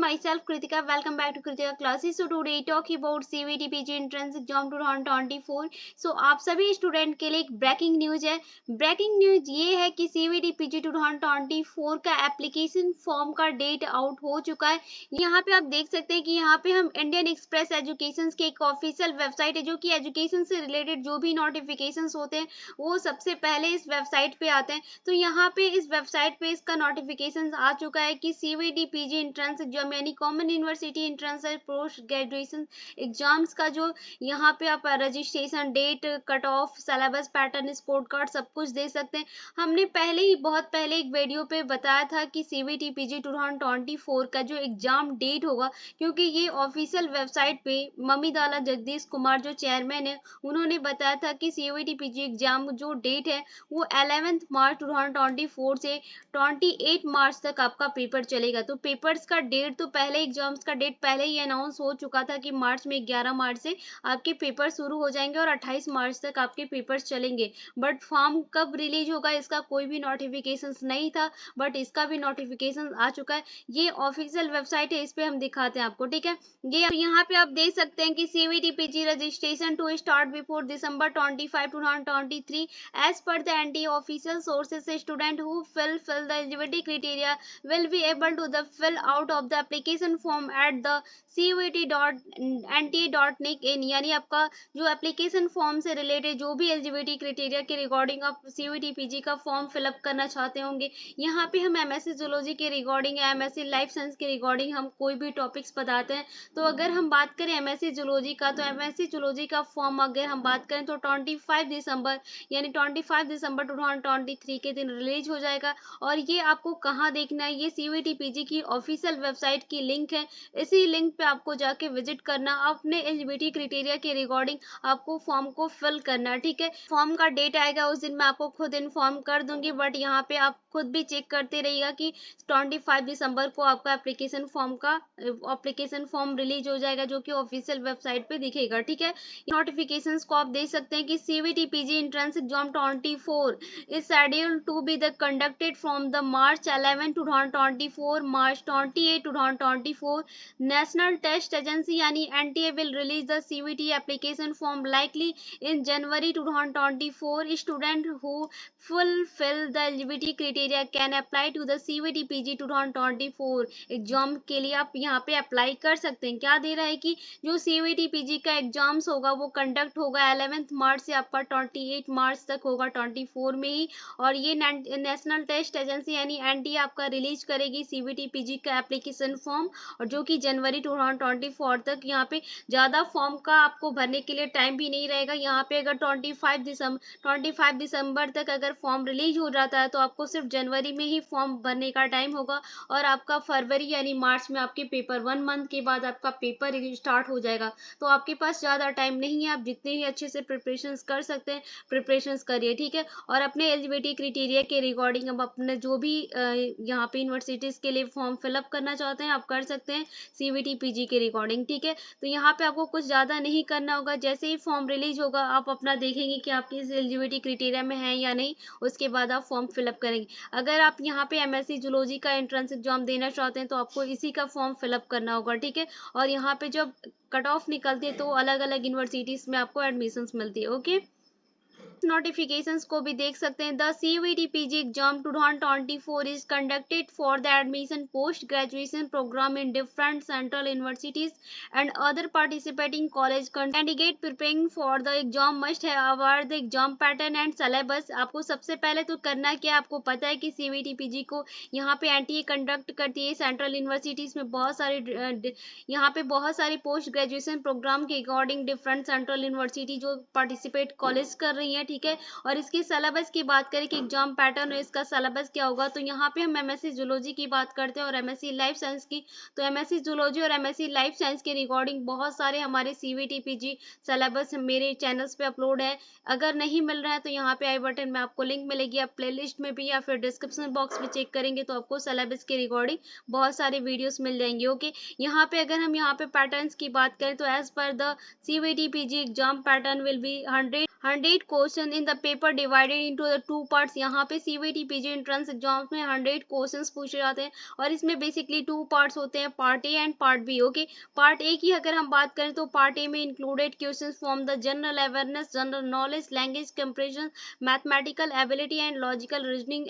myself Kritika. Welcome back to Kritika Classes. So today talk about CVT PG Entrance Exam 2024. So आप सभी student के लिए एक breaking news है। Breaking news ये है कि CVT PG 2024 का एप्लीकेशन फॉर्म का डेट आउट हो चुका है। यहाँ पे आप देख सकते हैं कि यहाँ पे हम इंडियन एक्सप्रेस एजुकेशन के एक ऑफिशियल वेबसाइट है जो कि एजुकेशन से रिलेटेड जो भी नोटिफिकेशंस होते हैं वो सबसे पहले इस वेबसाइट पे आते हैं। तो यहाँ पे इस वेबसाइट पे इसका नोटिफिकेशन आ चुका है कि CVT PG एंट्रेंस एग्जाम यानी common university entrance post graduation exams का जो यहाँ पे आप registration date, cut off, syllabus pattern, score card सब कुछ दे सकते हैं। हमने बहुत पहले एक वीडियो पे बताया था कि CVT PG 2024 का जो एग्जाम डेट होगा, क्योंकि ये ऑफिशियल वेबसाइट पे मम्मीदाला जगदीश कुमार जो चेयरमैन है उन्होंने बताया था कि CVT PG एग्जाम जो डेट है वो 11 मार्च 2024 से 28 मार्च तक आपका पेपर चलेगा। तो पेपर्स का डेट तो पहले, एग्जाम्स का डेट पहले ही अनाउंस हो चुका था कि मार्च में 11 मार्च से आपके पेपर शुरू हो जाएंगे और 28 मार्च तक आपके पेपर्स चलेंगे। बट फॉर्म कब रिलीज होगा इसका कोई भी नोटिफिकेशन नहीं था, बट इसका भी नोटिफिकेशन आ चुका है। ये ऑफिशियल वेबसाइट है, इस पे हम दिखाते हैं आपको, ठीक है। ये यहाँ पे आप देख सकते हैं कि CVT PG registration to start before December 25, 2023 as per the NTA official sources. Student who fill the eligibility criteria will be able to the fill out of the application form at the cvt.nta.nic.in। यानी आपका जो application form से related जो भी eligibility criteria के regarding आप CVT PG का form fill up करना चाहते होंगे, यहाँ पे हम MSc जूलॉजी के रिगार्डिंग या MSc लाइफ साइंस के रिगार्डिंग हम कोई भी टॉपिक्स बताते हैं। तो अगर हम बात करें MSc जूलॉजी का, तो MSc जूलॉजी का फॉर्म अगर हम बात करें तो 25 दिसंबर यानी 25 दिसंबर 2023 के दिन रिलीज हो जाएगा। और ये आपको कहाँ देखना है, ये CVT PG की ऑफिशियल वेबसाइट की लिंक है। इसी लिंक पे आपको जाके विजिट करना, अपने एलिजिबिलिटी क्राइटेरिया के रिगार्डिंग आपको फॉर्म को फिल करना, ठीक है। फॉर्म का डेट आएगा उस दिन मैं आपको खुद इन्फॉर्म कर दूंगी, बट यहाँ पे आप खुद भी चेक करते रहिएगा कि 25 दिसंबर को आपका एप्लीकेशन फॉर्म रिलीज हो जाएगा जो कि ऑफिशियल वेबसाइट पे दिखेगा, ठीक है। नोटिफिकेशंस को आप देख सकते हैं कि CVT PG entrance exam 24 is scheduled to be the conducted from the March 11, 2024 March 28, 2024। National Test Agency यानी NTA will release the CVT application form likely in January 2024। Student who fulfill the eligibility criteria can apply to the CVT PG 2024 exam के लिए आप यहाँ पे apply कर सकते हैं। क्या दे रहा है कि जो CVT PG का एग्जाम्स होगा वो कंडक्ट होगा 11 मार्च से आपका 28 मार्च तक होगा 24 में ही। और ये नेशनल टेस्ट एजेंसी यानी NTA आपका रिलीज करेगी CVT PG का एप्लीकेशन फॉर्म, और जो कि जनवरी 2024 तक। यहाँ पे ज़्यादा फॉर्म का आपको भरने के लिए टाइम भी नहीं रहेगा। यहाँ पे अगर 25 दिसंबर तक अगर फॉर्म रिलीज हो जाता है तो आपको सिर्फ जनवरी में ही फॉर्म भरने का टाइम होगा, और आपका फरवरी यानी मार्च में आपके पेपर 1 मंथ के बाद आपका पेपर स्टार्ट हो जाएगा। तो आपके पास ज़्यादा टाइम नहीं है, आप जितने ही अच्छे से प्रिपरेशंस कर सकते हैं प्रिपरेशंस करिए, ठीक है। और अपने एलिजिबिलिटी क्राइटेरिया के रिगार्डिंग अब अपने जो भी यहाँ पे यूनिवर्सिटीज़ के लिए फॉर्म फिलअप करना चाहते हैं आप कर सकते हैं CVT PG के रिगार्डिंग, ठीक है। तो यहाँ पे आपको कुछ ज़्यादा नहीं करना होगा, जैसे ही फॉर्म रिलीज होगा आप अपना देखेंगे कि आपकी एलिजिबिलिटी क्राइटेरिया में है या नहीं, उसके बाद आप फॉर्म फिलअप करेंगे। अगर आप यहाँ पे MSc जूलॉजी का एंट्रेंस एग्जाम देना चाहते हैं तो आपको इसी का फॉर्म फिलअप करना होगा, ठीक है। और यहाँ पे जब कट ऑफ निकलती है तो अलग अलग यूनिवर्सिटीज में आपको एडमिशंस मिलती है, ओके। नोटिफिकेशंस को भी देख सकते हैं। The CVT PG exam 2024 is conducted for the admission post graduation program in different central universities and other participating college. Candidate preparing for the exam must have aware the exam pattern and syllabus. आपको सबसे पहले तो करना क्या, आपको पता है कि CVT PG को यहाँ पे NTA कंडक्ट करती है सेंट्रल यूनिवर्सिटीज में यहाँ पे बहुत सारी पोस्ट ग्रेजुएशन प्रोग्राम के अकॉर्डिंग डिफरेंट सेंट्रल यूनिवर्सिटी जो पार्टिसिपेट कॉलेज कर रही है, ठीक है। और इसके सिलेबस की बात करें कि एग्जाम पैटर्न और इसका सिलेबस क्या होगा, तो यहाँ पे हम MSc जूलॉजी की बात करते हैं और MSc लाइफ साइंस की। तो MSc जूलॉजी और MSc लाइफ साइंस के रिगार्डिंग बहुत सारे हमारे CVT PG सिलेबस मेरे चैनल्स पे अपलोड है। अगर नहीं मिल रहा है तो यहाँ पे आई बटन में आपको लिंक मिलेगी, आप प्लेलिस्ट में भी या फिर डिस्क्रिप्शन बॉक्स में चेक करेंगे तो आपको सिलेबस के रिगार्डिंग बहुत सारे वीडियोस मिल जाएंगे, ओके। यहाँ पे अगर हम यहाँ पे पैटर्न्स की बात करें तो as per the CVT PG exam pattern will be 100 question question in the paper divided into the two parts. यहाँ पे सीवीटी पीजी एंट्रेंस एग्जाम्स में 100 क्वेश्चंस पूछे जाते हैं और इसमें बेसिकली टू पार्ट्स होते हैं, part A and part B. Okay, part A की अगर हम बात करें तो पार्ट ए में included questions from the general awareness, general knowledge, language compression, mathematical ability and logical reasoning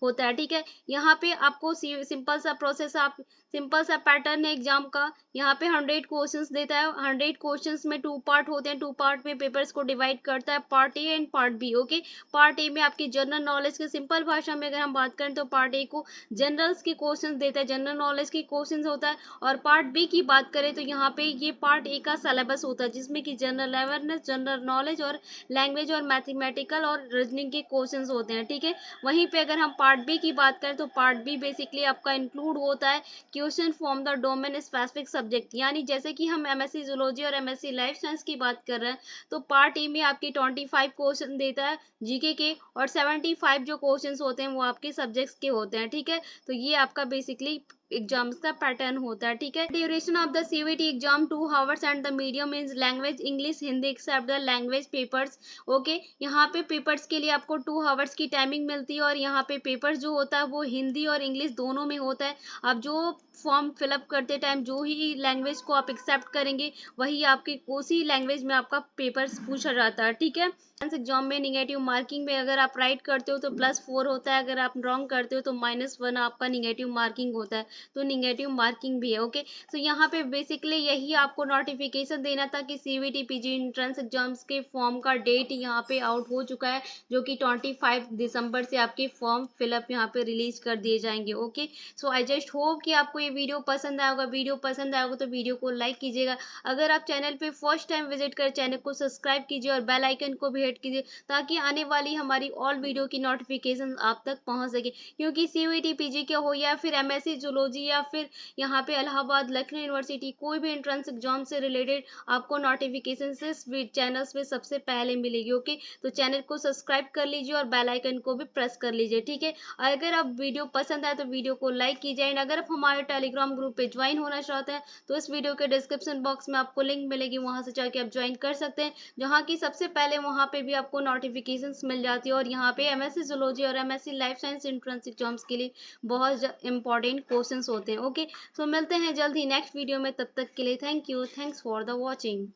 होता है। ठीक है, यहाँ पे आपको सिंपल सा प्रोसेस, आप सिंपल सा पैटर्न है एग्जाम का। यहाँ पे 100 क्वेश्चंस देता है, 100 क्वेश्चंस में टू पार्ट होते हैं, टू पार्ट में पेपर्स को डिवाइड करता है, part A and part B. Okay, part A में आपकी जनरल नॉलेज के, सिंपल भाषा में अगर हम बात करें तो पार्ट ए को जनरल्स के क्वेश्चंस देता है, जनरल नॉलेज के क्वेश्चंस होता है। और पार्ट बी की बात करें तो यहाँ पे ये पार्ट ए का सिलेबस होता है जिसमें कि जनरल अवेयरनेस, जनरल नॉलेज और लैंग्वेज और मैथमेटिकल और रीजनिंग के क्वेश्चंस होते हैं। ठीक है, वहीं पे अगर हम पार्ट बी की बात करें तो पार्ट बी बेसिकली आपका इंक्लूड होता है question from the domain specific subject. यानी जैसे कि हम एमएससी जूलॉजी और एमएससी लाइफ साइंस की बात कर रहे हैं तो पार्ट ए में आपकी 25 क्वेश्चन देता है जीके के और 75 जो क्वेश्चंस होते हैं वो आपके सब्जेक्ट्स के होते हैं। ठीक है, तो ये आपका बेसिकली एग्जाम्स का पैटर्न होता है। ठीक है, duration of the CVT exam 2 hours and the medium is language English Hindi except the language papers. Okay, यहाँ पे पेपर्स के लिए आपको 2 आवर्स की टाइमिंग मिलती है और यहाँ पे पेपर्स जो होता है वो हिंदी और इंग्लिश दोनों में होता है। आप जो फॉर्म फिलअप करते टाइम जो ही लैंग्वेज को आप एक्सेप्ट करेंगे वही आपकी उसी लैंग्वेज में आपका पेपर्स पूछा जाता है। ठीक है, एग्जाम में निगेटिव मार्किंग में अगर आप राइट करते हो तो +4 होता है, अगर आप रॉन्ग करते हो तो -1 आपका निगेटिव मार्किंग होता है, तो निगेटिव मार्किंग भी है। ओके, तो यहाँ पे बेसिकली यही आपको नोटिफिकेशन देना था कि सीवीटी पीजी एंट्रेंस एग्जाम्स के फॉर्म का डेट यहाँ पे आउट हो चुका है जो कि 25 दिसंबर से आपके फॉर्म फिलअप यहाँ पे रिलीज कर दिए जाएंगे। Okay, so I just hope कि आपको ये वीडियो पसंद आएगा। वीडियो पसंद आएगा तो वीडियो को लाइक कीजिएगा। अगर आप चैनल पे फर्स्ट टाइम विजिट कर चैनल को सब्सक्राइब कीजिए और बेल आइकन को भी हिट कीजिए ताकि आने वाली हमारी ऑल वीडियो की नोटिफिकेशन आप तक पहुंच सके। क्योंकि सीयूईटी पीजी के हो या फिर एमएससी जूलॉजी या फिर यहाँ पे इलाहाबाद लखनऊ यूनिवर्सिटी कोई भी एंट्रेंस एग्जाम से रिलेटेड आपको नोटिफिकेशन से चैनल्स पे सबसे पहले मिलेगी। ओके, तो चैनल को सब्सक्राइब कर लीजिए और बेल आइकन को भी प्रेस कर लीजिए। ठीक है, अगर आप वीडियो पसंद आए तो वीडियो को लाइक कीजिए एंड अगर आप हमारे टेलीग्राम ग्रुप पे ज्वाइन होना चाहते हैं तो इस वीडियो के डिस्क्रिप्शन बॉक्स में आपको लिंक मिलेगी, वहां से जाके आप ज्वाइन कर सकते हैं जहां की सबसे पहले वहां पे भी आपको नोटिफिकेशंस मिल जाती है। और यहाँ पे एमएससी जूलॉजी और MSc life science entrance exams के लिए बहुत इंपॉर्टेंट क्वेश्चंस होते हैं। ओके, सो मिलते हैं जल्द ही नेक्स्ट वीडियो में, तब तक के लिए thank you, thanks for the watching.